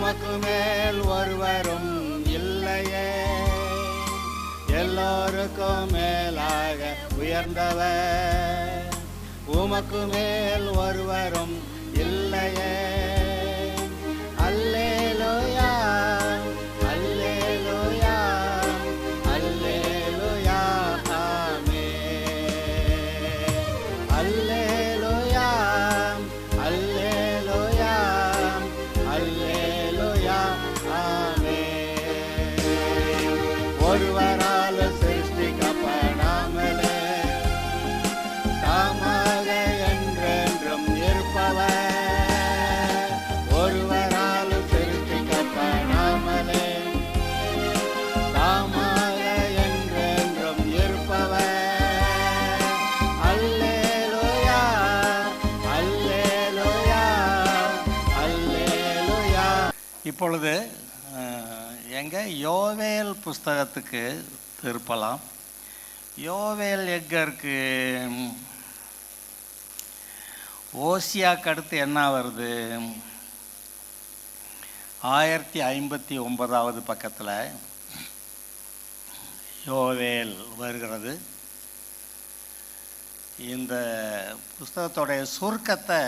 உமக்கு மேல் ஒருவரும் இல்லையே, எல்லோருக்கும் மேலாக உயர்ந்தவர். உமக்கு மேல் ஒருவரும் இல்லையே. அல்லேலூயா, அல்லேலூயா, அல்லேலூயா, ஆமென். அல்லேலூயா, அல்லேலூயா, அல்லேலூயா, ஆமென். ஒருவரால் சிருஷ்டிக்கப்படாமலே தாமாக என்றென்றும் இருப்பவர். ஒருவரால் சிருஷ்டிக்கப்படாமலே தாமாக என்றென்றும் இருப்பவர். அல்லேலூயா, அல்லேலூயா, அல்லேலூயா. இப்பொழுது எங்க யோவேல் புஸ்தகத்துக்கு திருப்பலாம். யோவேல் எங்க இருக்கு? ஓசியாக்கு அடுத்து என்ன வருது? 1059வது பக்கத்தில் யோவேல் வருகிறது. இந்த புஸ்தகத்தோடைய சுருக்கத்தை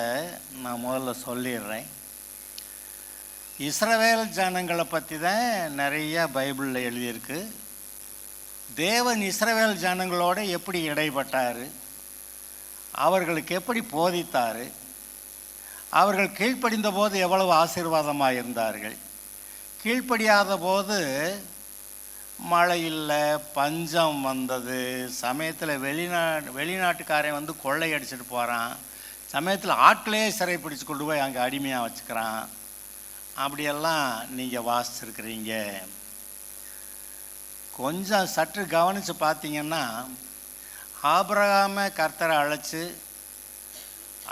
நான் முதல்ல சொல்லிடுறேன். இஸ்ரவேல் ஜனங்களை பற்றி தான் நிறைய பைபிளில் எழுதியிருக்கு. தேவன் இஸ்ரவேல் ஜனங்களோட எப்படி இடைப்பட்டார், அவர்களுக்கு எப்படி போதித்தார், அவர்கள் கீழ்ப்படிந்த போது எவ்வளவு ஆசீர்வாதமாக இருந்தார்கள், கீழ்ப்படியாத போது மழை இல்லை, பஞ்சம் வந்தது, சமயத்தில் வெளிநாட்டுக்காரன் வந்து கொள்ளையடிச்சிட்டு போகிறான், சமயத்தில் ஆட்களே சிறை பிடிச்சி கொண்டு போய் அங்கே அடிமையாக வச்சுக்கிறான். அப்படியெல்லாம் நீங்கள் வாசிச்சிருக்கிறீங்க. கொஞ்சம் சற்று கவனித்து பார்த்தீங்கன்னா, ஆபிரகாமை கர்த்தரை அழைச்சி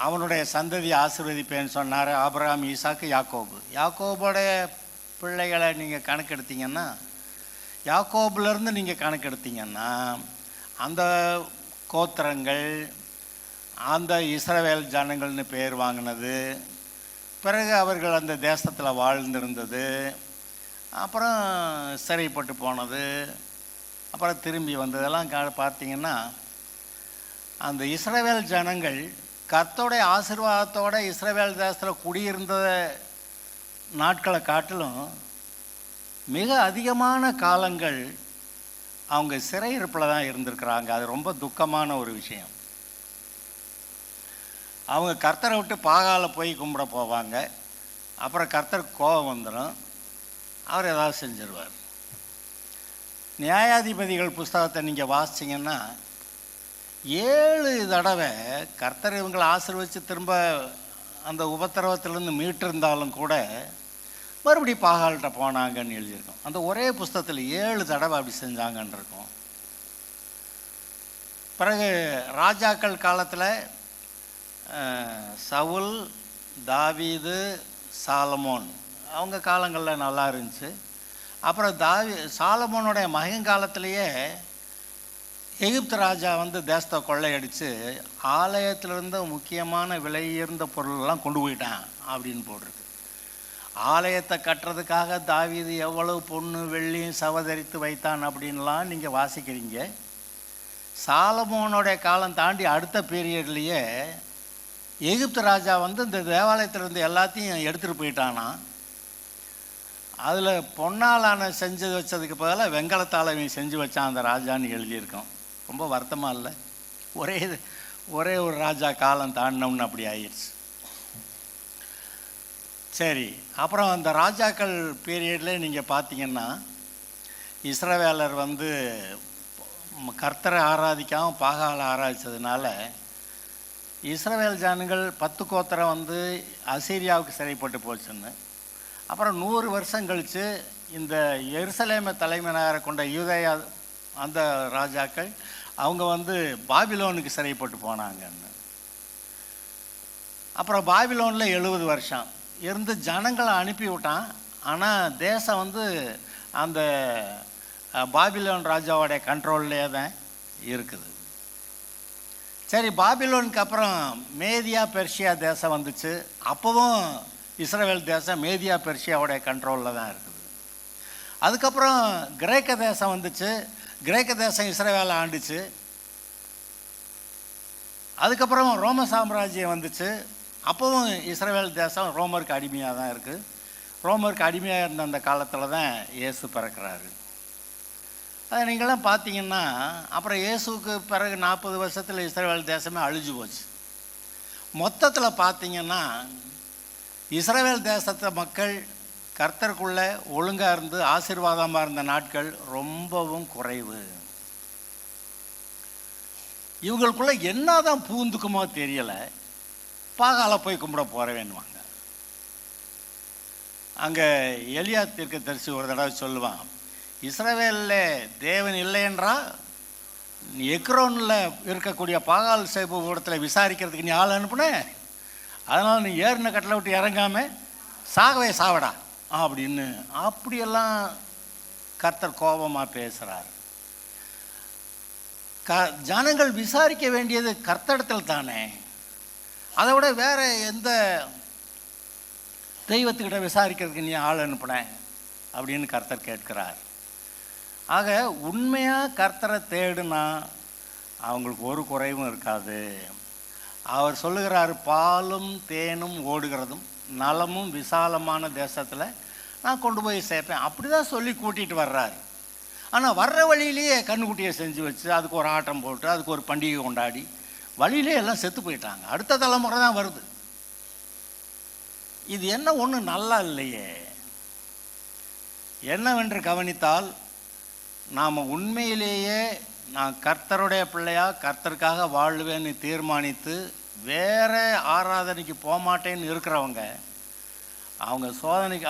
அவனுடைய சந்ததியை ஆசீர்வதிப்பேன்னு சொன்னார். ஆபிரகாம், ஈசாக்கு, யாக்கோபு. யாக்கோபுடைய பிள்ளைகளை நீங்கள் கணக்கெடுத்தீங்கன்னா, யாக்கோபுலேருந்து நீங்கள் கணக்கெடுத்தீங்கன்னா அந்த கோத்திரங்கள் அந்த இஸ்ரவேல் ஜனங்கள்னு பேர் வாங்கினது, பிறகு அவர்கள் அந்த தேசத்தில் வாழ்ந்திருந்தது, அப்புறம் சிறைப்பட்டு போனது, அப்புறம் திரும்பி வந்ததெல்லாம் பார்த்தீங்கன்னா, அந்த இஸ்ரவேல் ஜனங்கள் கர்த்தருடைய ஆசீர்வாதத்தோட இஸ்ரவேல் தேசத்தில் குடியிருந்த நாட்களை காட்டிலும் மிக அதிகமான காலங்கள் அவங்க சிறையிருப்பில் தான் இருந்திருக்கிறாங்க. அது ரொம்ப துக்கமான ஒரு விஷயம். அவங்க கர்த்தரை விட்டு பாகால போய் கும்பிட போவாங்க. அப்புறம் கர்த்தருக்கு கோபம் வந்துடும், அவர் ஏதாவது செஞ்சிருவார். நியாயாதிபதிகள் புஸ்தகத்தை நீங்கள் வாசிச்சிங்கன்னா 7 தடவை கர்த்தர் இவங்களை ஆசீர்வதித்து திரும்ப அந்த உபத்திரவத்திலேருந்து மீட்டிருந்தாலும் கூட மறுபடியும் பாகால்கிட்ட போனாங்கன்னு எழுதியிருக்கோம். அந்த ஒரே புஸ்தகத்தில் 7 தடவை அப்படி செஞ்சாங்கன்னு இருக்கும். பிறகு ராஜாக்கள் காலத்தில் சவுல், தாவீது, சாலமோன் அவங்க காலங்களில் நல்லா இருந்துச்சு. அப்புறம் சாலமோனுடைய மகங்காலத்திலேயே எகிப்து ராஜா வந்து தேசத்தை கொள்ளையடித்து ஆலயத்திலிருந்த முக்கியமான விலையுயர்ந்த பொருளெல்லாம் கொண்டு போயிட்டான் அப்படின்னு போட்டிருக்கு. ஆலயத்தை கட்டுறதுக்காக தாவீது எவ்வளவு பொண்ணு வெள்ளியும் சவதரித்து வைத்தான் அப்படின்லாம் நீங்கள் வாசிக்கிறீங்க. சாலமோனுடைய காலம் தாண்டி அடுத்த பீரியட்லேயே எகிப்து ராஜா வந்து இந்த தேவாலயத்திலிருந்து எல்லாத்தையும் எடுத்துகிட்டு போயிட்டானா. அதில் பொன்னாலான செஞ்சு வச்சதுக்கு பதிலாக வெங்கலத்தால் செஞ்சு வச்சான் அந்த ராஜான்னு எழுதியிருக்கோம். ரொம்ப வருத்தமாக இல்லை? ஒரே ஒரு ராஜா காலம் தாண்டினோம்னு அப்படி ஆயிடுச்சு. சரி, அப்புறம் அந்த ராஜாக்கள் பீரியடில் நீங்கள் பார்த்தீங்கன்னா இஸ்ரவேலர் வந்து கர்த்தரை ஆராதிக்காமல் பாகாலை ஆராதித்ததுனால இஸ்ரவேல் ஜனங்கள் 10 கோத்திரம் வந்து அசீரியாவுக்கு சிறைப்பட்டு போச்சுன்னு. அப்புறம் 100 வருஷம் கழித்து இந்த எருசலேமை தலைமையாக கொண்ட யூதேயா அந்த ராஜாக்கள் அவங்க வந்து பாபிலோனுக்கு சிறைப்பட்டு போனாங்கன்னு. அப்புறம் பாபிலோனில் 70 வருஷம் இருந்து ஜனங்களை அனுப்பி விட்டான். ஆனால் தேசம் வந்து அந்த பாபிலோன் ராஜாவோடைய கண்ட்ரோல்லே தான் இருக்குது. சரி, பாபிலோனுக்கு அப்புறம் மேதியா பெர்ஷியா தேசம் வந்துச்சு. அப்போவும் இஸ்ரவேல் தேசம் மேதியா பெர்ஷியாவுடைய கண்ட்ரோலில் தான் இருக்குது. அதுக்கப்புறம் கிரேக்க தேசம் வந்துச்சு. கிரேக்க தேசம் இஸ்ரவேலை ஆண்டுச்சு. அதுக்கப்புறம் ரோம சாம்ராஜ்யம் வந்துச்சு. அப்போவும் இஸ்ரவேல் தேசம் ரோமருக்கு அடிமையாக தான் இருக்குது. ரோமருக்கு அடிமையாக இருந்த அந்த காலத்தில் தான் இயேசு பிறக்கிறாரு. அதை நீங்களாம் பார்த்தீங்கன்னா அப்புறம் இயேசுக்கு பிறகு 40 வருஷத்தில் இஸ்ரவேல் தேசமே அழிஞ்சு போச்சு. மொத்தத்தில் பார்த்தீங்கன்னா இஸ்ரவேல் தேசத்தை மக்கள் கர்த்தருக்குள்ளே ஒழுங்காக இருந்து ஆசீர்வாதமாக இருந்த நாட்கள் ரொம்பவும் குறைவு. இவங்களுக்குள்ளே என்ன தான் பூந்துக்குமோ தெரியலை, பாகால போய் கும்பிட போகிற வேணுவாங்க. அங்கே எலியா தீர்க்கதரிசி ஒரு தடவை சொல்லுவான், இஸ்ரவேலில் தேவன் இல்லை என்றால் எக்ரோனில் இருக்கக்கூடிய பாகால் சேப்பு இடத்துல விசாரிக்கிறதுக்கு நீ ஆள் அனுப்புன, அதனால் நீ ஏறின கட்டில் விட்டு இறங்காமல் சாகவே சாவடா அப்படின்னு அப்படியெல்லாம் கர்த்தர் கோபமாக பேசுகிறார். ஜனங்கள் விசாரிக்க வேண்டியது கர்த்தரிடத்தில் தானே, அதை விட வேறு எந்த தெய்வத்துக்கிட்ட விசாரிக்கிறதுக்கு நீ ஆள் அனுப்புன அப்படின்னு கர்த்தர் கேட்கிறார். ஆக உண்மையாக கர்த்தரை தேடுனா அவங்களுக்கு ஒரு குறைவும் இருக்காது. அவர் சொல்லுகிறார், பாலும் தேனும் ஓடுகிறதும் நலமும் விசாலமான தேசத்தில் நான் கொண்டு போய் சேர்ப்பேன். அப்படி தான் சொல்லி கூட்டிகிட்டு வர்றாரு. ஆனால் வர்ற வழியிலேயே கண்ணுக்குட்டியை செஞ்சு வச்சு அதுக்கு ஒரு ஆட்டம் போட்டு அதுக்கு ஒரு பண்டிகை கொண்டாடி வழியிலே எல்லாம் செத்து போயிட்டாங்க. அடுத்த தலைமுறை தான் வருது. இது என்ன ஒன்று நல்லா இல்லையே. என்னவென்று கவனித்தால் நாம் உண்மையிலேயே நான் கர்த்தருடைய பிள்ளையா கர்த்தருக்காக வாழ்வேன்னு தீர்மானித்து வேற ஆராதனைக்கு போகமாட்டேன்னு இருக்கிறவங்க அவங்க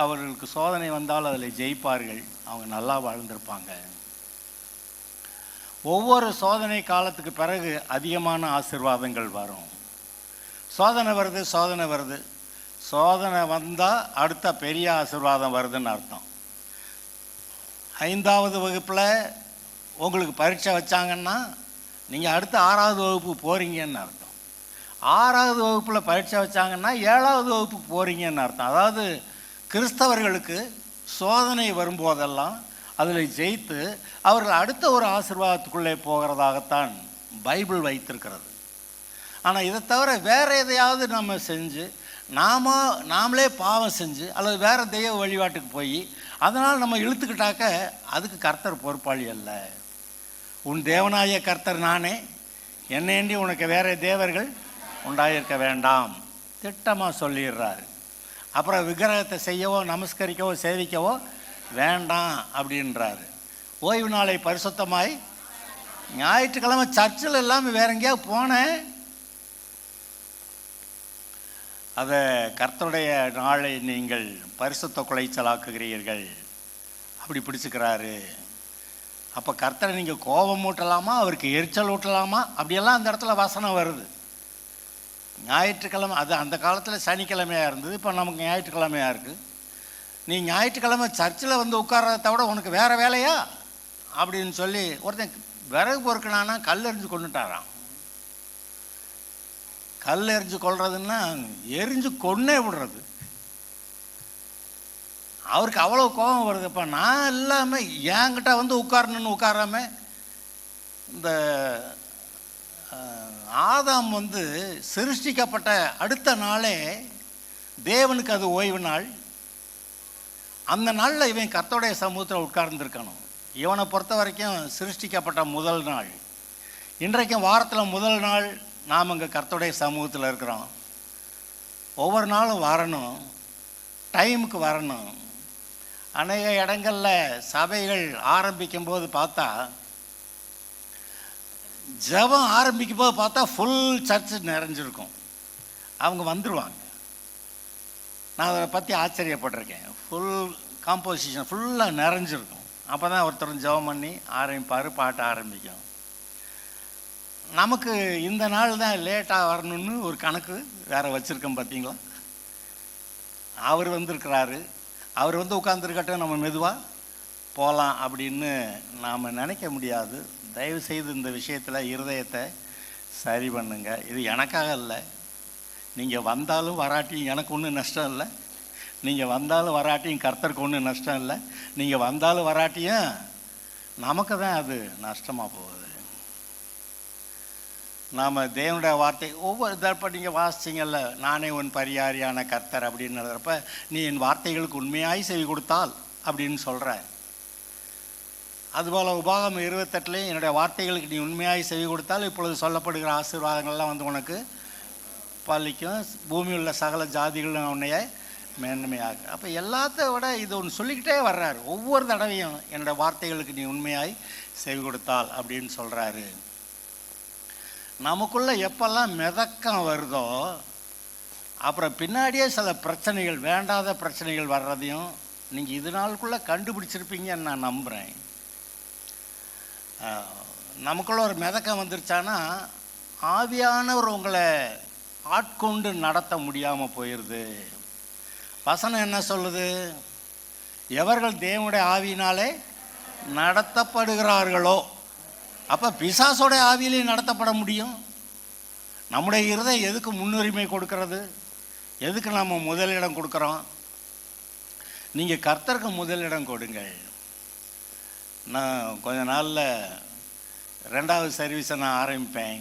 அவர்களுக்கு சோதனை வந்தால் அதில் ஜெயிப்பார்கள். அவங்க நல்லா வாழ்ந்திருப்பாங்க. ஒவ்வொரு சோதனை காலத்துக்கு பிறகு அதிகமான ஆசீர்வாதங்கள் வரும். சோதனை வருது, சோதனை வருது, சோதனை வந்தால் அடுத்த பெரிய ஆசீர்வாதம் வருதுன்னு அர்த்தம். 5வது வகுப்பில் உங்களுக்கு பரீட்சை வச்சாங்கன்னா நீங்கள் அடுத்த 6வது வகுப்பு போகிறீங்கன்னு அர்த்தம். 6வது வகுப்பில் பரீட்சை வச்சாங்கன்னா 7வது வகுப்புக்கு போகிறீங்கன்னு அர்த்தம். அதாவது கிறிஸ்தவர்களுக்கு சோதனை வரும்போதெல்லாம் அதில் ஜெயித்து அவர்கள் அடுத்த ஒரு ஆசீர்வாதத்துக்குள்ளே போகிறதாகத்தான் பைபிள் வைத்திருக்கிறது. ஆனால் இதை தவிர வேறு எதையாவது நம்ம செஞ்சு நாமளே பாவம் செஞ்சு அல்லது வேறு தெய்வ வழிபாட்டுக்கு போய் அதனால் நம்ம இழுத்துக்கிட்டாக்க அதுக்கு கர்த்தர் பொறுப்பாளி அல்ல. உன் தேவனாய கர்த்தர் நானே, என்னேண்டி உனக்கு வேறு தேவர்கள் உண்டாயிருக்க வேண்டாம் திட்டமாக சொல்லிடுறாரு. அப்புறம் விக்கிரகத்தை செய்யவோ நமஸ்கரிக்கவோ சேவிக்கவோ வேண்டாம் அப்படின்றாரு. ஓய்வு நாளை பரிசுத்தமாய் ஞாயிற்றுக்கிழமை சர்ச்சில் இல்லாமல் வேற எங்கேயாவது போனேன், அதை கர்த்தருடைய நாளை நீங்கள் பரிசுத்த குலைச்சலாக்குகிறீர்கள் அப்படி பிடிச்சிக்கிறாரு. அப்போ கர்த்தரை நீங்கள் கோபம் ஊட்டலாமா, அவருக்கு எரிச்சல் ஊட்டலாமா, அப்படியெல்லாம் அந்த இடத்துல வசனம் வருது. ஞாயிற்றுக்கிழமை அது அந்த காலத்தில் சனிக்கிழமையாக இருந்தது, இப்போ நமக்கு ஞாயிற்றுக்கிழமையாக இருக்குது. நீ ஞாயிற்றுக்கிழமை சர்ச்சில் வந்து உட்கார்றத தவிர உனக்கு வேறு வேலையா அப்படின்னு சொல்லி ஒருத்தன் விறகு பொறுக்கினானா கல் எறிஞ்சு கொண்டுட்டாராம். கல் எறிஞ்சு கொள்றதுன்னா எரிஞ்சு கொன்னே விடுறது. அவருக்கு அவ்வளோ கோபம் வருது. இப்போ நான் இல்லாமல் என்கிட்ட வந்து உட்காரணுன்னு உட்காராம இந்த ஆதாம் வந்து சிருஷ்டிக்கப்பட்ட அடுத்த நாளே தேவனுக்கு அது ஓய்வு நாள். அந்த நாளில் இவன் கர்த்தருடைய சமூகத்தில் உட்கார்ந்துருக்கணும். இவனை பொறுத்த வரைக்கும் சிருஷ்டிக்கப்பட்ட முதல் நாள். இன்றைக்கும் வாரத்தில் முதல் நாள் நாம் இங்கே கர்த்தருடைய சமூகத்தில் இருக்கிறோம். ஒவ்வொரு நாளும் வரணும், டைமுக்கு வரணும். அநேக இடங்களில் சபைகள் ஆரம்பிக்கும் போது பார்த்தா, ஜெபம் ஆரம்பிக்கும் போது பார்த்தா ஃபுல் சர்ச்சு நிறைஞ்சிருக்கும். அவங்க வந்துடுவாங்க. நான் அதை பற்றி ஆச்சரியப்பட்டிருக்கேன். ஃபுல் காம்போசிஷன் ஃபுல்லாக நிறைஞ்சிருக்கும். அப்போ தான் ஒருத்தர் ஜெபம் பண்ணி ஆரம்பிப்பார், பாட்டு ஆரம்பிக்கும். நமக்கு இந்த நாள் தான் லேட்டாக வரணும்னு ஒரு கணக்கு வேறு வச்சுருக்கோம் பார்த்தீங்களா. அவர் வந்திருக்கிறாரு, அவர் வந்து உட்காந்துருக்கட்டும், நம்ம மெதுவாக போகலாம் அப்படின்னு நாம் நினைக்க முடியாது. தயவுசெய்து இந்த விஷயத்தில் இருதயத்தை சரி பண்ணுங்க. இது எனக்காக இல்லை, நீங்கள் வந்தாலும் வராட்டியும் எனக்கு ஒன்றும் நஷ்டம் இல்லை. நீங்கள் வந்தாலும் வராட்டியும் கர்த்தருக்கு ஒன்றும் நஷ்டம் இல்லை, நீங்கள் வந்தாலும் வராட்டியும் நமக்கு தான் அது நஷ்டமாக போகுது. நாம் தேவனுடைய வார்த்தை ஒவ்வொரு தரப்ப நீங்கள் வாசிச்சிங்கல்ல, நானே உன் பரிகாரியான கர்த்தர் அப்படின்னு எழுதுறப்ப, நீ என் வார்த்தைகளுக்கு உண்மையாய் செவி கொடுத்தால் அப்படின்னு சொல்கிற. அதுபோல் உபாகமம் 28 என்னுடைய வார்த்தைகளுக்கு நீ உண்மையாய் செவி கொடுத்தால் இப்பொழுது சொல்லப்படுகிற ஆசீர்வாதங்கள்லாம் வந்து உனக்கு பலிக்கும், பூமி உள்ள சகல ஜாதிகளும் உன்னைய மேன்மையாக. அப்போ எல்லாத்த விட இது ஒன்று சொல்லிக்கிட்டே வர்றாரு ஒவ்வொரு தடவையும், என்னோடய வார்த்தைகளுக்கு நீ உண்மையாய் செவி கொடுத்தால் அப்படின்னு சொல்கிறாரு. நமக்குள்ளே எப்பெல்லாம் மிதக்கம் வருதோ அப்புறம் பின்னாடியே சில பிரச்சனைகள், வேண்டாத பிரச்சனைகள் வர்றதையும் நீங்கள் இது நாளுக்குள்ளே கண்டுபிடிச்சிருப்பீங்கன்னு நான் நம்புகிறேன். நமக்குள்ள ஒரு மிதக்கம் வந்துருச்சானா ஆவியானவர் உங்களை ஆட்கொண்டு நடத்த முடியாமல் போயிடுது. வசனம் என்ன சொல்லுது? எவர்கள் தேவனுடைய ஆவியினாலே நடத்தப்படுகிறார்களோ. அப்போ பிசாசோடைய ஆவியிலே நடத்தப்பட முடியும். நம்முடைய இருதயம் எதுக்கு முன்னுரிமை கொடுக்கறது? எதுக்கு நம்ம முதலிடம் கொடுக்குறோம்? நீங்கள் கர்த்தருக்கு முதலிடம் கொடுங்கள். நான் கொஞ்ச நாளில் 2வது சர்வீஸை நான் ஆரம்பிப்பேன்.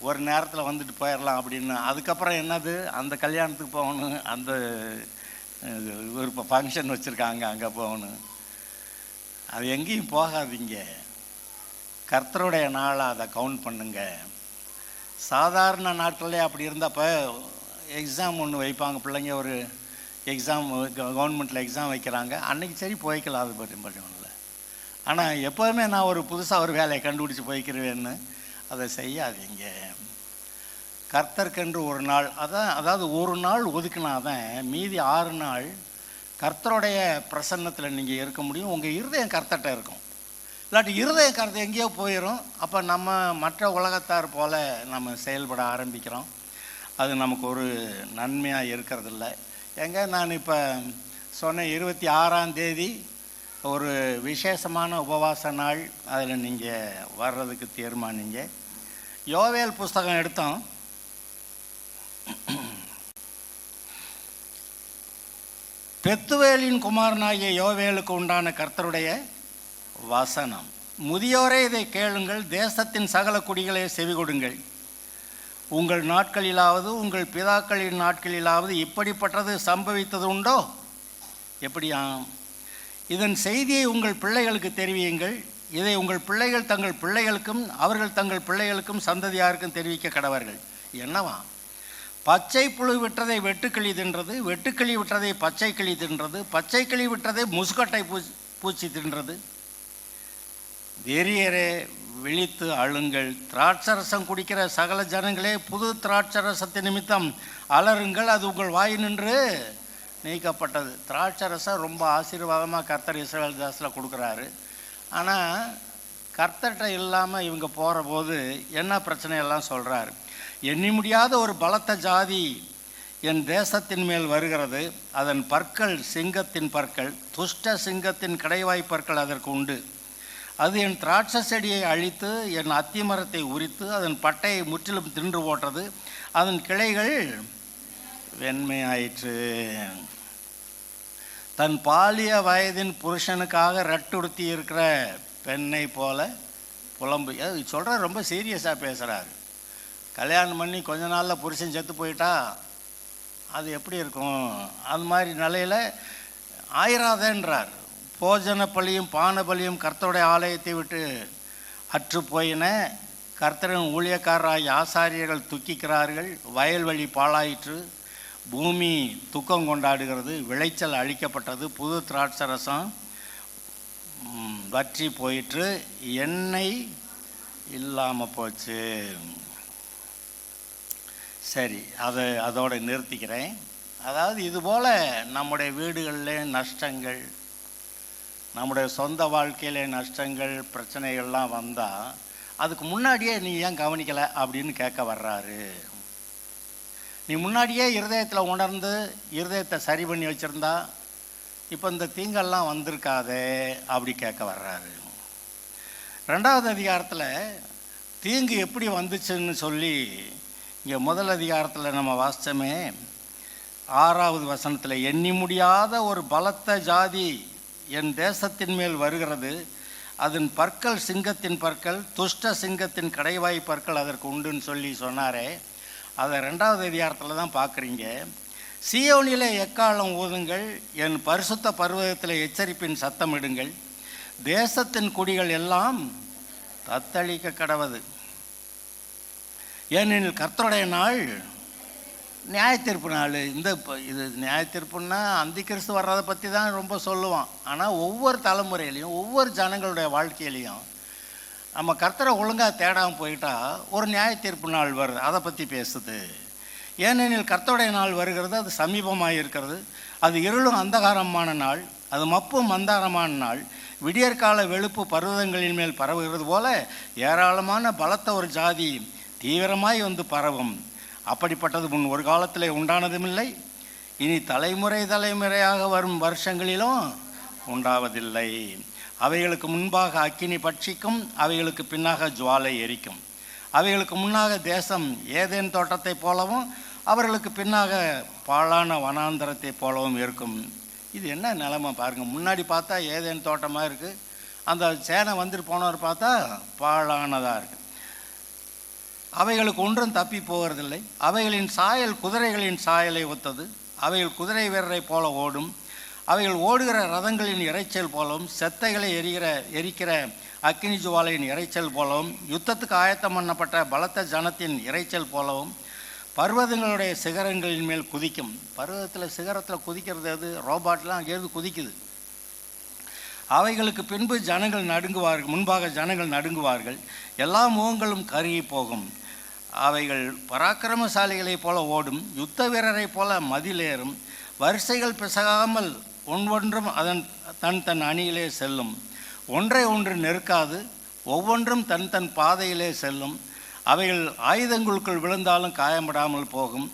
ஒரு நேரத்தில் வந்துட்டு போயிடலாம் அப்படின்னு. அதுக்கப்புறம் என்னது, அந்த கல்யாணத்துக்கு போகணும், அந்த ஒரு ஃபங்க்ஷன் வச்சுருக்காங்க அங்கே போகணும். அது எங்கேயும் போகாதீங்க. கர்த்தருடைய நாளாக அதை கவுண்ட் பண்ணுங்க. சாதாரண நாட்களே அப்படி இருந்தப்போ எக்ஸாம் ஒன்று வைப்பாங்க பிள்ளைங்க, ஒரு எக்ஸாம் கவர்மெண்ட்டில் எக்ஸாம் வைக்கிறாங்க, அன்றைக்கி சரி போய்க்கலாம், அது பற்றி ஒன்றும். ஆனால் எப்போதுமே நான் ஒரு புதுசாக ஒரு வேலையை கண்டுபிடிச்சி போய்க்கிறவேன்னு அதை செய்யாதீங்க. கர்த்தருக்கென்று ஒரு நாள், அதாவது ஒரு நாள் ஒதுக்கினாதான் மீதி 6 நாள் கர்த்தருடைய பிரசன்னத்தில் நீங்கள் இருக்க முடியும். உங்கள் இருதயம் கர்த்தர்கிட்ட இருக்கும். இல்லாட்டி இருதயம் கர்த்தர் எங்கேயோ போயிடும். அப்போ நம்ம மற்ற உலகத்தார் போல் நம்ம செயல்பட ஆரம்பிக்கிறோம். அது நமக்கு ஒரு நன்மையாக இருக்கிறதில்ல. எங்கே நான் இப்போ சொன்ன 26ஆம் தேதி ஒரு விசேஷமான உபவாச நாள், அதில் நீங்கள் வர்றதுக்கு தீர்மானிங்க. யோவேல் புஸ்தகம் எடுத்தோம். பெத்துவேலின் குமாரனாகிய யோவேலுக்கு உண்டான கர்த்தருடைய வசனம். முதியோரே இதை கேளுங்கள், தேசத்தின் சகல குடிகளை செவி கொடுங்கள். உங்கள் நாட்களிலாவது உங்கள் பிதாக்களின் நாட்களிலாவது இப்படிப்பட்டது சம்பவித்தது உண்டோ? எப்படியாம்? இதன் செய்தியை உங்கள் பிள்ளைகளுக்கு தெரிவியுங்கள். இதை உங்கள் பிள்ளைகள் தங்கள் பிள்ளைகளுக்கும் அவர்கள் தங்கள் பிள்ளைகளுக்கும் சந்ததியாருக்கும் தெரிவிக்க கடவர்கள். என்னவா? பச்சை புழு விட்டதை வெட்டுக்கிளி தின்றது, வெட்டுக்கிளி விட்டதை பச்சை கிளி தின்றது, பச்சை கிளி விட்டதை முசுக்கட்டை பூச்சி தின்றது. வெறியரே விழித்து அழுங்கள், திராட்சரசம் குடிக்கிற சகல ஜனங்களே புது திராட்சரசத்தின் நிமித்தம் அலறுங்கள், அது உங்கள் வாய் நின்று நீக்கப்பட்டது. திராட்சரசம் ரொம்ப ஆசீர்வாதமாக கர்த்தர் இஸ்ரவேல் தேசத்தில் கொடுக்குறாரு. ஆனால் கர்த்தர்கிட்ட இல்லாமல் இவங்க போகிற போது என்ன பிரச்சனையெல்லாம் சொல்கிறாரு. எண்ணி முடியாத ஒரு பலத்த ஜாதி என் தேசத்தின் மேல் வருகிறது, அதன் பற்கள் சிங்கத்தின் பற்கள், துஷ்ட சிங்கத்தின் கடைவாய் பற்கள் அதற்கு உண்டு. அது என் திராட்சை செடியை அழித்து என் அத்திமரத்தை உரித்து அதன் பட்டையை முற்றிலும் தின்று போட்டது, அதன் கிளைகள் வெண்மையாயிற்று. தன் பாலிய வயதின் புருஷனுக்காக ரட்டுடுத்தி இருக்கிற பெண்ணை போல புலம்பு. சொல்கிற ரொம்ப சீரியஸாக பேசுகிறாரு. கல்யாணம் பண்ணி கொஞ்ச நாளில் புருஷன் செத்து போயிட்டா அது எப்படி இருக்கும்? அது மாதிரி நிலையில் ஆயிராதேன்றார். போஜன பலியும் பான பலியும் கர்த்தருடைய ஆலயத்தை விட்டு அற்று போயின. கர்த்தரின் ஊழியக்காரராகிய ஆசாரியர்கள் துக்கிக்கிறார்கள். வயல்வெளி பாழாயிற்று, பூமி துக்கம் கொண்டாடுகிறது, விளைச்சல் அழிக்கப்பட்டது, புது திராட்சரசம் வற்றி போயிற்று, எண்ணெய் இல்லாமல் போச்சு. சரி, அதோடு நிறுத்திக்கிறேன். அதாவது இதுபோல் நம்முடைய வீடுகளில் நஷ்டங்கள், நம்முடைய சொந்த வாழ்க்கையிலே நஷ்டங்கள் பிரச்சனைகள்லாம் வந்தால் அதுக்கு முன்னாடியே நீ ஏன் கவனிக்கலை அப்படின்னு கேட்க வர்றாரு. நீ முன்னாடியே இருதயத்தில் உணர்ந்து இருதயத்தை சரி பண்ணி வச்சுருந்தா இப்போ இந்த தீங்கெல்லாம் வந்திருக்காதே அப்படி கேட்க வர்றாரு. 2வது அதிகாரத்தில் தீங்கு எப்படி வந்துச்சுன்னு சொல்லி இங்கே முதல் அதிகாரத்தில் நம்ம வாசித்தோமே, 6வது வசனத்தில், எண்ணி முடியாத ஒரு பலத்த ஜாதி என் தேசத்தின் மேல் வருகிறது, அதன் பற்கள் சிங்கத்தின் பற்கள், துஷ்ட சிங்கத்தின் கடைவாய் பற்கள் அதற்கு உண்டுன்னு சொல்லி சொன்னாரே, அதை 2வது அதிகாரத்தில் தான் பார்க்குறீங்க. சீயோனிலே எக்காலம் ஊதுங்கள், என் பரிசுத்த பர்வதத்தில் எச்சரிப்பின் சத்தமிடுங்கள், தேசத்தின் குடிகள் எல்லாம் தத்தளிக்க கடவது. ஏனெனில் கர்த்தருடைய நாள் நியாயத்தீர்ப்பு நாள். இது நியாயத்தீர்ப்புன்னா அந்தி கிறிஸ்து வர்றதை பற்றி தான் ரொம்ப சொல்லுவான். ஆனால் ஒவ்வொரு தலைமுறையிலையும் ஒவ்வொரு ஜனங்களுடைய வாழ்க்கையிலையும் நம்ம கர்த்தரை ஒழுங்காக தேடாமல் போயிட்டா ஒரு நியாயத்தீர்ப்பு நாள் வருது, அதை பற்றி பேசுது. ஏனெனில் கர்த்தருடைய நாள் வருகிறது, அது சமீபமாக இருக்கிறது, அது இருளும் அந்தகாரமான நாள், அது மப்பும் மந்தாரமான நாள், விடியற்கால வெளுப்பு பர்வதங்களின் மேல் பரவுகிறது போல ஏராளமான பலத்த ஒரு ஜாதி தீவிரமாய் வந்து பரவும். அப்படிப்பட்டது முன் ஒரு காலத்தில் உண்டானதுமில்லை, இனி தலைமுறை தலைமுறையாக வரும் வருஷங்களிலும் உண்டாவதில்லை. அவைகளுக்கு முன்பாக அக்கினி பட்சிக்கும், அவைகளுக்கு பின்னாக ஜுவாலை எரிக்கும். அவைகளுக்கு முன்னாக தேசம் ஏதேன் தோட்டத்தை போலவும், அவர்களுக்கு பின்னாக பாழான வனாந்தரத்தை போலவும் இருக்கும். இது என்ன நிலைமை பாருங்கள். முன்னாடி பார்த்தா ஏதேன் தோட்டமாக இருக்குது, அந்த சேனை வந்துட்டு போனவர் பார்த்தா பாழானதாக இருக்குது. அவைகளுக்கு ஒன்றும் தப்பி போகிறதில்லை. அவைகளின் சாயல் குதிரைகளின் சாயலை ஒத்தது. அவைகள் குதிரை வீரரை போல ஓடும். அவைகள் ஓடுகிற ரதங்களின் இறைச்சல் போலவும், செத்தைகளை எரிக்கிற அக்கினி ஜுவாலையின் இறைச்சல் போலவும், யுத்தத்துக்கு ஆயத்தம் பண்ணப்பட்ட பலத்த ஜனத்தின் இறைச்சல் போலவும் பர்வதங்களுடைய சிகரங்களின் மேல் குதிக்கும். பர்வதத்தில் சிகரத்தில் குதிக்கிறது அது ரோபாட்லாம் அங்கேருந்து குதிக்குது. அவைகளுக்கு பின்பு ஜனங்கள் நடுங்குவார்கள், முன்பாக ஜனங்கள் நடுங்குவார்கள், எல்லா முகங்களும் கருகி போகும். அவைகள் பராக்கிரமசாலிகளைப் போல ஓடும், யுத்த வீரரை போல மதிலேறும், வரிசைகள் பிசகாமல் ஒவ்வொன்றும் தன் தன் அணியிலே செல்லும், ஒன்றை ஒன்று நெருக்காது, ஒவ்வொன்றும் தன் தன் பாதையிலே செல்லும். அவைகள் ஆயுதங்களுக்குள் விழுந்தாலும் காயப்படாமல் போகும்.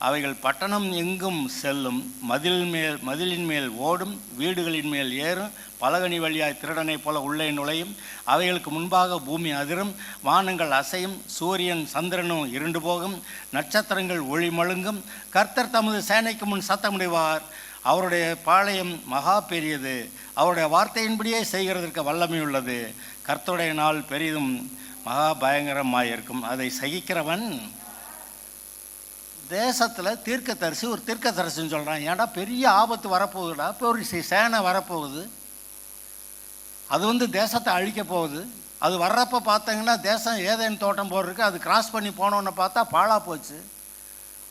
அவைகள் பட்டணம் எங்கும் செல்லும், மதிலின் மேல் ஓடும், வீடுகளின் மேல் ஏறும், பலகனி வழியாய் திருடனை போல உள்ளே நுழையும். அவைகளுக்கு முன்பாக பூமி அதிரும், வானங்கள் அசையும், சூரியன் சந்திரனும் இருண்டு போகும், நட்சத்திரங்கள் ஒளி மழுங்கும். கர்த்தர் தமது சேனைக்கு முன் சத்தமிடுவார். அவருடைய பாளையம் மகா பெரியது, அவருடைய வார்த்தையின்படியே செய்கிறதற்கு வல்லமை உள்ளது. கர்த்தருடைய நாள் பெரிதும் மகா பயங்கரமாயிருக்கும், அதை சகிக்கிறவன். தேசத்தில் தீர்க்கதரிசி ஒரு தீர்க்கதரிசின்னு சொல்கிறான். ஏன்டா பெரிய ஆபத்து வரப்போகுதுடா, இப்போ ஒரு சேனை வரப்போகுது, அது தேசத்தை அழிக்க போகுது. அது வர்றப்போ பார்த்தீங்கன்னா தேசம் ஏதேன் தோட்டம் போடுறதுக்கு அது கிராஸ் பண்ணி போனோன்னு பார்த்தா பாழா போச்சு.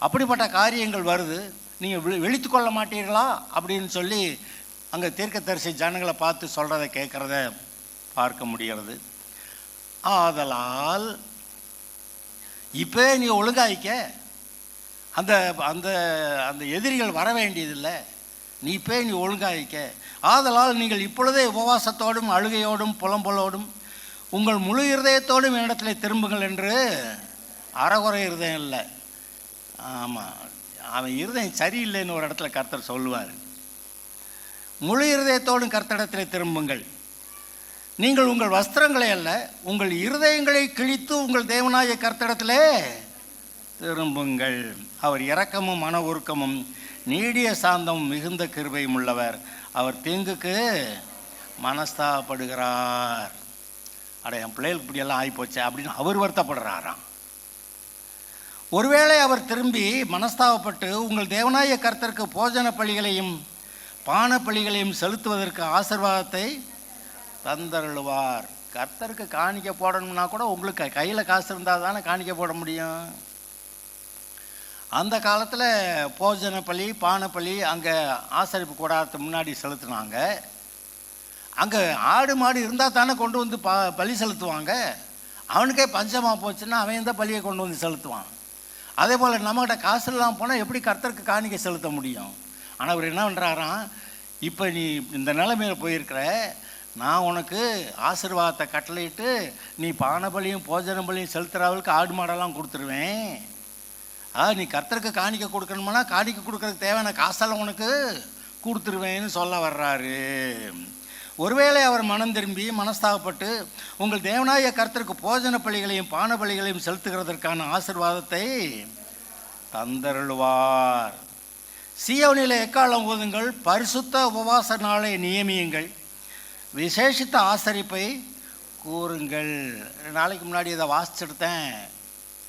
அப்படிப்பட்ட காரியங்கள் வருது, நீங்கள் விழித்து கொள்ள மாட்டீர்களா அப்படின்னு சொல்லி அங்கே தீர்க்கதரிசி ஜனங்களை பார்த்து சொல்கிறத கேட்குறத பார்க்க முடிகிறது. ஆதலால் இப்போ நீ ஒழுங்காய்க்க, அந்த அந்த அந்த எதிரிகள் வர வேண்டியதில்லை, நீ ஒழுங்காய்க்க. ஆதலால் நீங்கள் இப்பொழுதே உபவாசத்தோடும் அழுகையோடும் புலம்பலோடும் உங்கள் முழு இருதயத்தோடும் என்னிடத்தில் திரும்புங்கள் என்று. அறகுறை இருதயம் இல்லை, ஆமாம், அவன் இருதயம் சரியில்லைன்னு ஒரு இடத்துல கர்த்தர் சொல்லுவார். முழு இருதயத்தோடும் கர்த்தரிடத்தில் திரும்புங்கள். நீங்கள் உங்கள் வஸ்திரங்களை அல்ல, உங்கள் இருதயங்களை கிழித்து உங்கள் தேவனாய கர்த்தரிடத்திலே திரும்புங்கள். அவர் இரக்கமும் மன உருக்கமும் நீடிய சாந்தமும் மிகுந்த கிருபையும் உள்ளவர். அவர் தீங்குக்கு மனஸ்தாபப்படுகிறார். அட, என் பிள்ளைகளுக்கு இப்படியெல்லாம் ஆகிப்போச்சு அப்படின்னு அவர் வருத்தப்படுறாராம். ஒருவேளை அவர் திரும்பி மனஸ்தாபப்பட்டு உங்கள் தேவனாய கர்த்தருக்கு போஜன பலிகளையும் பான பலிகளையும் செலுத்துவதற்கு ஆசீர்வாதத்தை தந்தருளுவார். கர்த்தருக்கு காணிக்க போடணும்னா கூட உங்களுக்கு கையில் காசு இருந்தால் தானே காணிக்க போட முடியும். அந்த காலத்தில் போஜன பலி பான பலி அங்கே ஆசரிப்பு கூடாரத்துக்கு முன்னாடி செலுத்துனாங்க. அங்கே ஆடு மாடு இருந்தால் தானே கொண்டு வந்து பலி செலுத்துவாங்க. அவனுக்கே பஞ்சமாக போச்சுன்னா அவன் எந்த பலியை கொண்டு வந்து செலுத்துவான். அதே போல் நம்மகிட்ட காசு இல்லாமல் போனால் எப்படி கர்த்தருக்கு காணிக்க செலுத்த முடியும்? ஆனால் அவர் என்ன பண்ணுறாராம், இப்போ நீ இந்த நிலைமையில் போயிருக்கிற, நான் உனக்கு ஆசீர்வாதத்தை கட்டளையிட்டு நீ பானபலியும் போஜன பலியும் செலுத்துகிறவளுக்கு ஆடு மாடெல்லாம் கொடுத்துருவேன். நீ கர்த்தருக்கு காணிக்க கொடுக்கணுமானா காணிக்க கொடுக்கறதுக்கு தேவையான காசெல்லாம் உனக்கு கொடுத்துருவேன்னு சொல்ல வர்றாரு. ஒருவேளை அவர் மனம் திரும்பி மனஸ்தாபப்பட்டு உங்கள் தேவனாய கர்த்தருக்கு போஜன பலிகளையும் பான பலிகளையும் செலுத்துகிறதற்கான ஆசீர்வாதத்தை தந்தருளுவார். சீயோனிலே எக்காலம் ஊதுங்கள், பரிசுத்த உபவாச நாளை நியமியுங்கள், விசேஷித்த ஆசரிப்பை கூறுங்கள். 2 நாளைக்கு முன்னாடி இதை வாசிச்சுடுத்தேன்.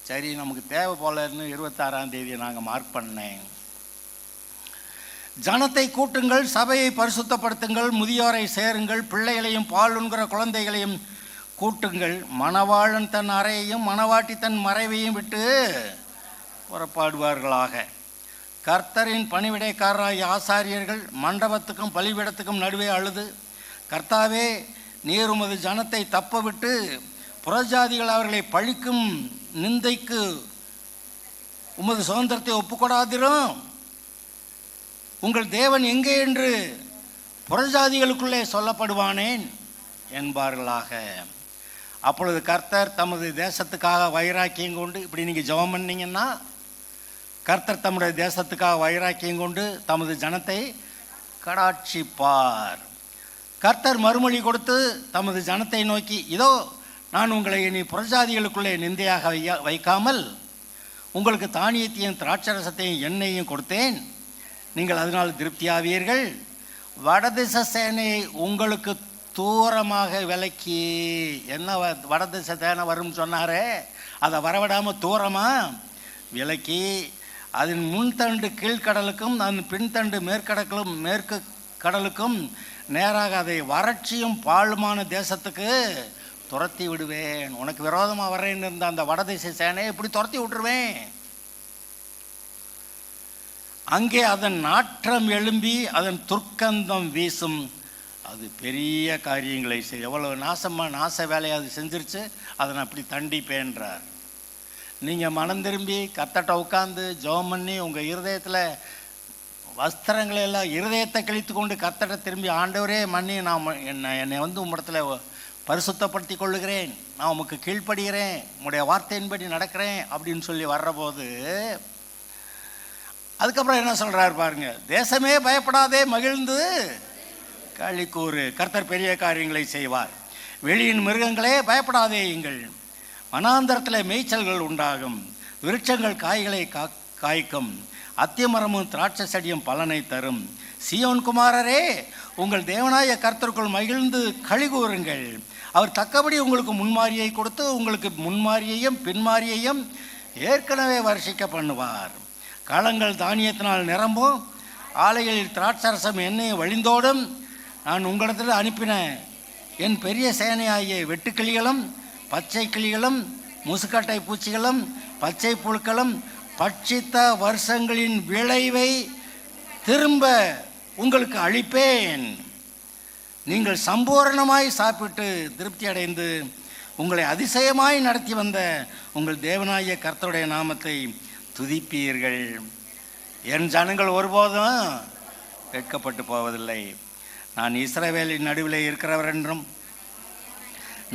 சரி, நமக்கு தேவை போலன்னு 26ஆம் தேதியை நாங்கள் மார்க் பண்ணேன். ஜனத்தை கூட்டுங்கள், சபையை பரிசுத்தப்படுத்துங்கள், முதியோரை சேருங்கள், பிள்ளைகளையும் பாலுண்கிற குழந்தைகளையும் கூட்டுங்கள். மணவாளன் தன் அறையையும் மணவாட்டி தன் மறைவையும் விட்டு புறப்பாடுவார்களாக. கர்த்தரின் பணிவிடைக்காரராகிய ஆசாரியர்கள் மண்டபத்துக்கும் பலிபீடத்துக்கும் நடுவே அழுது, கர்த்தாவே, நீர் உமது ஜனத்தை தப்ப விட்டு புறஜாதிகள் அவர்களை பழிக்கும் நிந்தைக்கு உமது சுதந்திரத்தை ஒப்புக்கொடாதிரும். உங்கள் தேவன் எங்கே என்று புறஜாதிகளுக்குள்ளே சொல்லப்படுவானேன் என்பார்களாக. அப்பொழுது கர்த்தர் தமது தேசத்துக்காக வைராக்கியம் கொண்டு, இப்படி நீங்கள் ஜெபம் பண்ணீங்கன்னா கர்த்தர் தம்முடைய தேசத்துக்காக வைராக்கியம் கொண்டு தமது ஜனத்தை கடாட்சிப்பார். கர்த்தர் மறுமொழி கொடுத்து தமது ஜனத்தை நோக்கி, இதோ நான் உங்களை இனி புறஜாதிகளுக்குள்ளே நிந்தையாக வைக்காமல் உங்களுக்கு தானியத்தையும் திராட்சரசத்தையும் எண்ணெயையும் கொடுத்தேன், நீங்கள் அதனால் திருப்தியாவீர்கள். வடதிச சேனையை உங்களுக்கு தூரமாக விலக்கி, என்ன வடதிச சேனை வரும்னு சொன்னாரே, அதை வரவிடாமல் தூரமாக விலக்கி, அதன் முன்தண்டு கீழ்கடலுக்கும் அதன் பின்தண்டு மேற்கு கடலுக்கும் நேராக அதை வறட்சியும் பாழுமான தேசத்துக்கு துரத்தி விடுவேன். உனக்கு விரோதமாக வரேன்னு இருந்த அந்த வடதிசை சேனையை இப்படி துரத்தி விட்டுருவேன். அங்கே அதன் நாற்றம் எழும்பி அதன் துர்க்கந்தம் வீசும். அது பெரிய காரியங்களை செய்ய, எவ்வளோ நாச வேலையை அது செஞ்சிருச்சு, அதை நான் அப்படி தண்டிப்பேன்றார். நீங்கள் மனம் திரும்பி கர்த்தர்ட்ட உட்காந்து ஜெபம் பண்ணி உங்கள் இருதயத்தில் வஸ்திரங்களை எல்லாம் இருதயத்தை கழித்து கொண்டு கர்த்தர்ட்ட திரும்பி, ஆண்டவரே மன்னி, நான் என்னை உம்மிடத்தில் பரிசுத்தப்படுத்தி கொள்ளுகிறேன், நான் உமக்கு கீழ்ப்படுகிறேன், உங்களுடைய வார்த்தையின்படி நடக்கிறேன் அப்படின்னு சொல்லி வர்றபோது அதுக்கப்புறம் என்ன சொல்கிறார் பாருங்க, தேசமே பயப்படாதே, மகிழ்ந்து களி கூறு, கர்த்தர் பெரிய காரியங்களை செய்வார். வெளியின் மிருகங்களே பயப்படாதேயுங்கள், வனாந்தரத்தில் மேய்ச்சல்கள் உண்டாகும், விருட்சங்கள் காய்களை காய்க்கும், அத்திமரமும் திராட்சை செடியும் பலனை தரும். சீயோன் குமாரரே, உங்கள் தேவனாய கர்த்தருக்குள் மகிழ்ந்து களி கூறுங்கள். அவர் தக்கபடி உங்களுக்கு முன்மாரியை கொடுத்து உங்களுக்கு முன்மாரியையும் பின்மாரியையும் ஏற்கனவே வருஷிக்க பண்ணுவார். களங்கள் தானியத்தினால் நிரம்பும், ஆலைகளில் திராட்சரசம் எண்ணெய் வழிந்தோடும். நான் உங்களிடத்தில் அனுப்பின என் பெரிய சேனையாகிய வெட்டுக்கிளிகளும் பச்சை கிளிகளும் முசுக்கட்டை பூச்சிகளும் பச்சை புழுக்களும் பட்சித்த வருஷங்களின் விளைவை திரும்ப உங்களுக்கு அளிப்பேன். நீங்கள் சம்பூரணமாய் சாப்பிட்டு திருப்தி அடைந்து உங்களை அதிசயமாய் நடத்தி வந்த உங்கள் தேவனாகிய கர்த்தருடைய நாமத்தை துதிப்பீர்கள். என் ஜனங்கள் ஒருபோதும் வெட்கப்பட்டு போவதில்லை. நான் இஸ்ரவேலின் நடுவில் இருக்கிறவர் என்றும்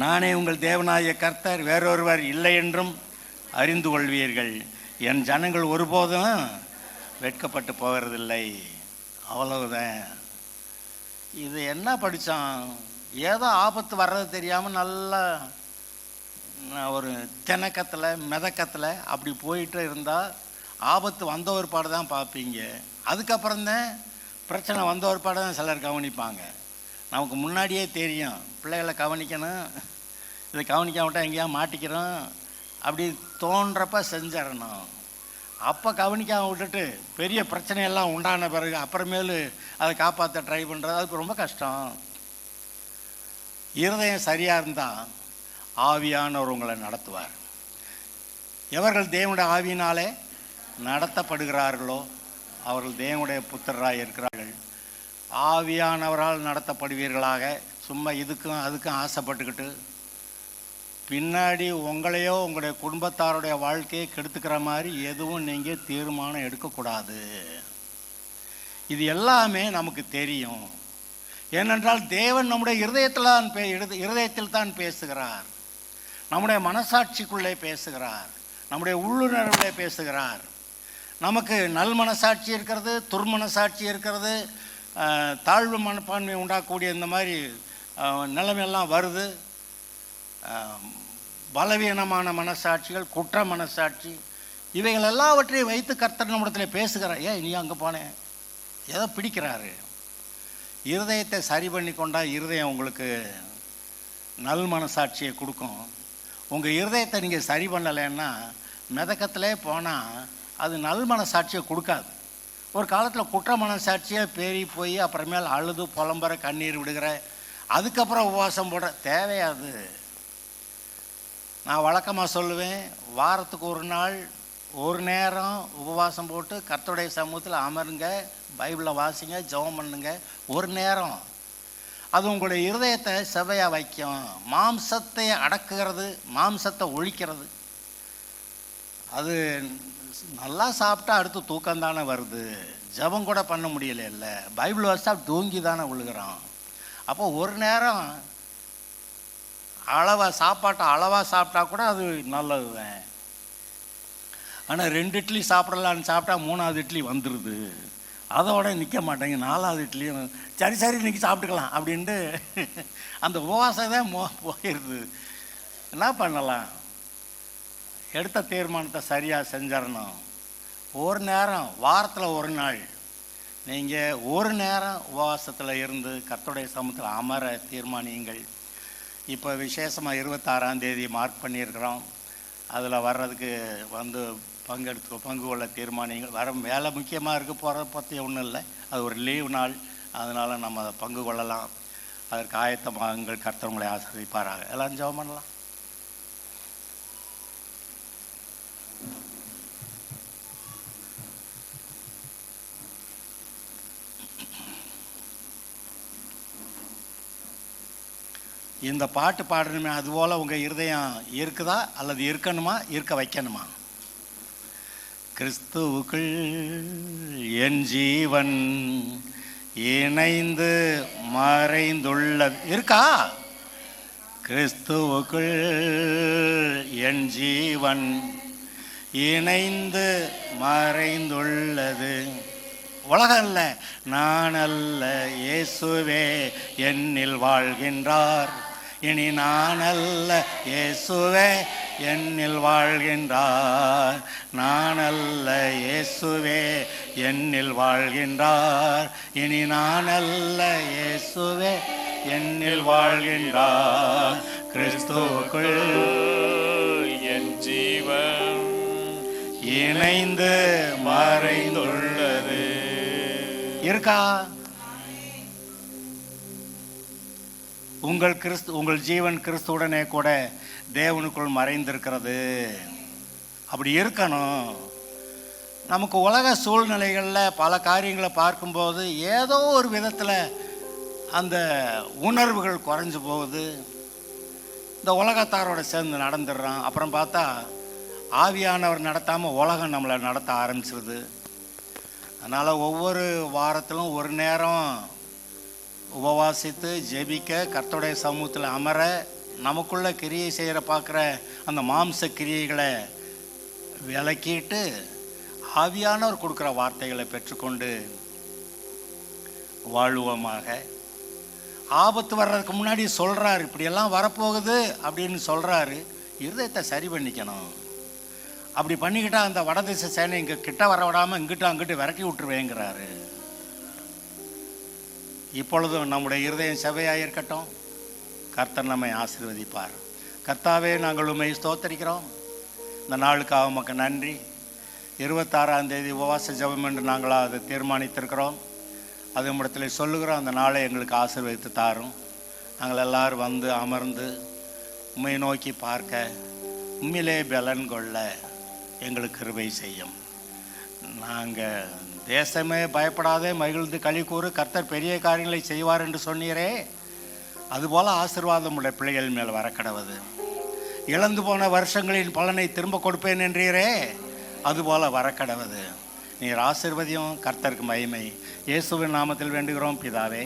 நானே உங்கள் தேவனாகிய கர்த்தர், வேறொருவர் இல்லை என்றும் அறிந்து கொள்வீர்கள். என் ஜனங்கள் ஒருபோதும் வெட்கப்பட்டு போகிறதில்லை. அவ்வளவுதான். இது என்ன படித்தான், ஏதோ ஆபத்து வர்றது தெரியாமல் நல்லா ஒரு திணக்கத்தில் மிதக்கத்தில் அப்படி போயிட்டு இருந்தால் ஆபத்து வந்த ஒரு பாடு தான் பார்ப்பீங்க. அதுக்கப்புறம்தான் பிரச்சனை வந்த ஒரு பாடு தான் சிலர் கவனிப்பாங்க. நமக்கு முன்னாடியே தெரியும் பிள்ளைகளை கவனிக்கணும், இதை கவனிக்காமட்டா எங்கேயா மாட்டிக்கிறோம் அப்படி தோன்றப்ப செஞ்சிடணும். அப்போ கவனிக்காமல் விட்டுட்டு பெரிய பிரச்சனையெல்லாம் உண்டான பிறகு அப்புறமேலு அதை காப்பாற்ற ட்ரை பண்ணுறது அதுக்கு ரொம்ப கஷ்டம். இருதயம் சரியாக இருந்தால் ஆவியானவர் உங்களை நடத்துவார். எவர்கள் தேவனுடைய ஆவியினாலே நடத்தப்படுகிறார்களோ அவர்கள் தேவனுடைய புத்திரராக இருக்கிறார்கள். ஆவியானவரால் நடத்தப்படுவீர்களாக. சும்மா இதுக்கும் அதுக்கும் ஆசைப்பட்டுக்கிட்டு பின்னாடி உங்களையோ உங்களுடைய குடும்பத்தாருடைய வாழ்க்கையை கெடுத்துக்கிற மாதிரி எதுவும் நீங்கள் தீர்மானம் எடுக்கக்கூடாது. இது எல்லாமே நமக்கு தெரியும். ஏனென்றால் தேவன் நம்முடைய இருதயத்தில் தான் பேசுகிறார், நம்முடைய மனசாட்சிக்குள்ளே பேசுகிறார், நம்முடைய உள்ளுணர்விலே பேசுகிறார். நமக்கு நல் மனசாட்சி இருக்கிறது, துர்மனசாட்சி இருக்கிறது, தாழ்வு மனப்பான்மை உண்டாக்கக்கூடிய இந்த மாதிரி நிலைமையெல்லாம் வருது. பலவீனமான மனசாட்சிகள், குற்ற மனசாட்சி, இவைகள் எல்லாவற்றையும் வைத்து கர்த்தர் நம்மிடத்தில் பேசுகிறார். ஏன் நீ அங்கே போனேன், எதை பிடிக்கிறாரு? இருதயத்தை சரி பண்ணி கொண்டால் இருதயம் உங்களுக்கு நல் மனசாட்சியை கொடுக்கும். உங்கள் இருதயத்தை நீங்கள் சரி பண்ணலைன்னா மிதக்கத்திலே போனால் அது நல் மனசாட்சியை கொடுக்காது. ஒரு காலத்தில் குற்ற மனசாட்சியை பேரி போய் அப்புறமேல் அழுது புலம்புற கண்ணீர் விடுகிற அதுக்கப்புறம் உபவாசம் போடுற தேவையாது. நான் வழக்கமாக சொல்லுவேன், வாரத்துக்கு ஒரு நாள் ஒரு நேரம் உபவாசம் போட்டு கர்த்தருடைய சமூகத்தில் அமருங்க, பைபிளை வாசிங்க, ஜெபம் பண்ணுங்க. ஒரு நேரம் அது உங்களுடைய இருதயத்தை செவ்வையாக வைக்கும். மாம்சத்தை அடக்குகிறது, மாம்சத்தை ஒழிக்கிறது. அது நல்லா சாப்பிட்டா அடுத்து தூக்கம் தானே வருது, ஜெபம் கூட பண்ண முடியல. இல்லை, பைபிள் வாசித்தா தூங்கி தானே விழுகிறான். அப்போ ஒரு நேரம் சாப்பாட்டை அளவாக சாப்பிட்டா கூட அது நல்லது தான். ஆனால் 2 இட்லி சாப்பிடலான்னு சாப்பிட்டா 3வது இட்லி வந்துடுது. அதோட நிற்க மாட்டேங்க, 4வது இட்லியும் சரி இன்றைக்கி சாப்பிட்டுக்கலாம் அப்படின்ட்டு அந்த உபவாசம் தான் போயிடுது. என்ன பண்ணலாம்? எடுத்த தீர்மானத்தை சரியாக செஞ்சிடணும். ஒரு நேரம், வாரத்தில் ஒரு நாள் நீங்கள் ஒரு நேரம் உபவாசத்தில் இருந்து கர்த்தருடைய சமூகத்தில் அமர தீர்மானியுங்கள். இப்போ விசேஷமாக 26ஆம் தேதி மார்க் பண்ணியிருக்கிறோம். அதில் வர்றதுக்கு வந்து பங்கு கொள்ள தீர்மானிங்கள். வர வேலை முக்கியமாக இருக்குது, போகிறத பற்றி ஒன்றும் இல்லை, அது ஒரு லீவ் நாள், அதனால் நம்ம பங்கு கொள்ளலாம். அதற்கு ஆயத்தமாகுங்கள். கர்த்தர் உங்களை ஆசீர்வதிப்பாராக. எல்லாம் ஜெபம் பண்ணலாம். இந்த பாட்டு பாடணுமே, அதுபோல் உங்கள் இருதயம் இருக்குதா அல்லது இருக்கணுமா, இருக்க வைக்கணுமா? கிறிஸ்துவுக்குள் என் ஜீவன் இணைந்து மறைந்துள்ளது இருக்கா? கிறிஸ்துவுக்குள் என் ஜீவன் இணைந்து மறைந்துள்ளது. உலகம் அல்ல, நான் அல்ல, இயேசுவே என்னில் வாழ்கின்றார். இனி நான் அல்ல, இயேசுவே என்னில் வாழ்கின்றார். நான் அல்ல, இயேசுவே என்னில் வாழ்கின்றார். இனி நான் அல்ல, இயேசுவே என்னில் வாழ்கின்றார். கிறிஸ்துவுக்குள் என் ஜீவன் இணைந்து மறைந்துள்ளது. இருக்கா? உங்கள் ஜீவன் கிறிஸ்துவுடனே கூட தேவனுக்குள் மறைந்திருக்கிறது. அப்படி இருக்கணும். நமக்கு உலக சூழ்நிலைகளில் பல காரியங்களை பார்க்கும்போது ஏதோ ஒரு விதத்தில் அந்த உணர்வுகள் குறைஞ்சு போகுது. இந்த உலகத்தாரோட சேர்ந்து நடந்துடுறான். அப்புறம் பார்த்தா ஆவியானவர் நடத்தாமல் உலகம் நம்மளை நடத்த ஆரம்பிச்சிருது. அதனால் ஒவ்வொரு வாரத்திலும் ஒரு நேரம் உபவாசித்து ஜெபிக்க, கர்த்தருடைய சமூகத்தில் அமர, நமக்குள்ள கிரியை செய்கிற பார்க்குற அந்த மாம்ச கிரியைகளை விலக்கிட்டு ஆவியானவர் கொடுக்குற வார்த்தைகளை பெற்றுக்கொண்டு வாழ்வோமாக. ஆபத்து வர்றதுக்கு முன்னாடி சொல்கிறாரு, இப்படியெல்லாம் வரப்போகுது அப்படின்னு சொல்கிறாரு. இருதயத்தை சரி பண்ணிக்கணும். அப்படி பண்ணிக்கிட்டால் அந்த வடதிசை சேனை இங்கே கிட்ட வர விடாமல் இங்கிட்ட அங்கிட்டு விரட்டி விட்டுருவேங்கிறாரு. இப்பொழுதும் நம்முடைய இருதயம் செவ்வையாக இருக்கட்டும். கர்த்தர் நம்மை ஆசீர்வதிப்பார். கர்த்தாவே, நாங்கள் உம்மை ஸ்தோத்தரிக்கிறோம். இந்த நாளுக்காக உமக்கு நன்றி. 26ஆம் தேதி உபவாச ஜெபம் என்று நாங்களாக அதை தீர்மானித்திருக்கிறோம். அது இடத்துல சொல்லுகிறோம். அந்த நாளை எங்களுக்கு ஆசீர்வதித்து தாரும். நாங்கள் எல்லோரும் வந்து அமர்ந்து உம்மை நோக்கி பார்க்க, உம்மிலே பலன் கொள்ள எங்களுக்கு கிருபை செய்யும். நாங்கள் தேசமே பயப்படாதே மகிழ்ந்து களி கூறு, கர்த்தர் பெரிய காரியங்களை செய்வார் என்று சொன்னீரே, அதுபோல் ஆசீர்வாதம் உடைய பிள்ளைகள் மேல் வரக்கடவது. இழந்து போன வருஷங்களின் பலனை திரும்ப கொடுப்பேன் என்றீரே, அதுபோல் வரக்கடவது. நீர் ஆசீர்வதியும். கர்த்தருக்கு மகிமை. இயேசுவின் நாமத்தில் வேண்டுகிறோம் பிதாவே.